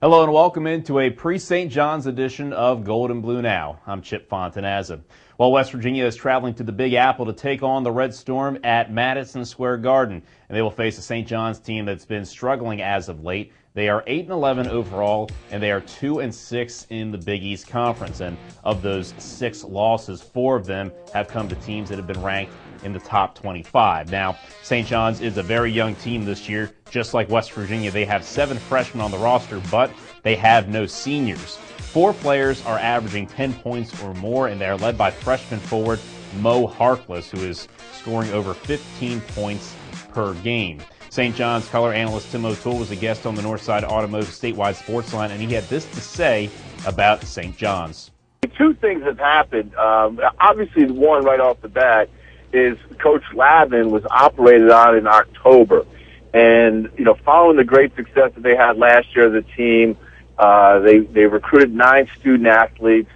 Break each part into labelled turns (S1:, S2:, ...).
S1: Hello and welcome into a pre-St. John's edition of Gold and Blue Now. I'm Chip Fontanazza. Well, West Virginia is traveling to the Big Apple to take on the Red Storm at Madison Square Garden, and they will face a St. John's team that's been struggling as of late. They are 8-11 overall, and they are 2-6 in the Big East Conference. And of those 6 losses, 4 of them have come to teams that have been ranked in the top 25. Now, St. John's is a very young team this year. Just like West Virginia, they have 7 freshmen on the roster, but they have no seniors. 4 players are averaging 10 points or more, and they are led by freshman forward Mo Harkless, who is scoring over 15 points per game. St. John's color analyst Tim O'Toole was a guest on the Northside Automotive Statewide Sports Line, and he had this to say about St. John's.
S2: 2 things have happened. Obviously, one right off the bat is Coach Lavin was operated on in October. And, following the great success that they had last year as a team, they recruited 9 student athletes.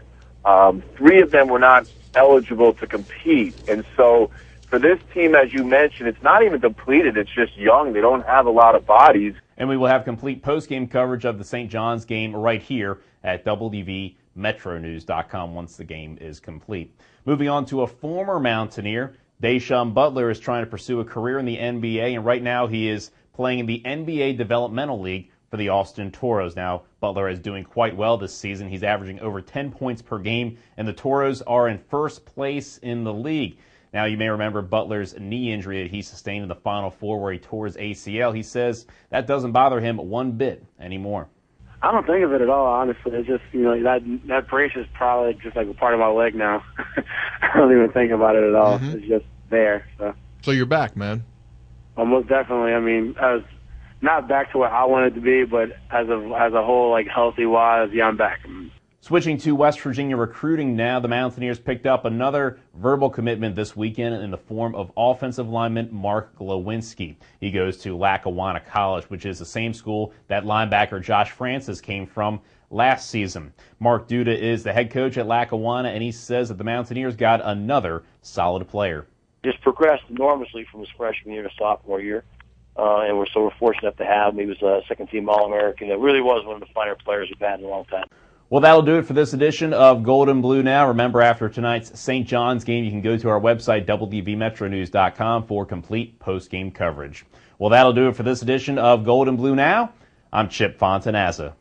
S2: 3 of them were not eligible to compete. And so for this team, as you mentioned, it's not even depleted. It's just young. They don't have a lot of bodies.
S1: And we will have complete post-game coverage of the St. John's game right here at WDVMetroNews.com once the game is complete. Moving on to a former Mountaineer, Butler is trying to pursue a career in the NBA, and right now he is playing in the NBA Developmental League for the Austin Toros. Now, Butler is doing quite well this season. He's averaging over 10 points per game, and the Toros are in first place in the league. Now, you may remember Butler's knee injury that he sustained in the Final Four where he tore his ACL. He says that doesn't bother him one bit anymore.
S3: I don't think of it at all, honestly. It's just, that brace is probably just like a part of my leg now. I don't even think about it at all. It's just there.
S4: So you're back, man.
S3: Well, most definitely. I mean, I was not back to where I wanted to be, but as a whole, like healthy-wise, yeah, I'm back.
S1: Switching to West Virginia recruiting now, the Mountaineers picked up another verbal commitment this weekend in the form of offensive lineman Mark Glowinski. He goes to Lackawanna College, which is the same school that linebacker Josh Francis came from last season. Mark Duda is the head coach at Lackawanna, and he says that the Mountaineers got another solid player.
S5: Just progressed enormously from his freshman year to sophomore year, and we're fortunate to have him. He was a second-team All-American. It really was one of the finer players we've had in a long time.
S1: Well, that'll do it for this edition of Gold and Blue Now. Remember, after tonight's St. John's game, you can go to our website, WDVMetroNews.com, for complete post-game coverage. Well, that'll do it for this edition of Gold and Blue Now. I'm Chip Fontanazza.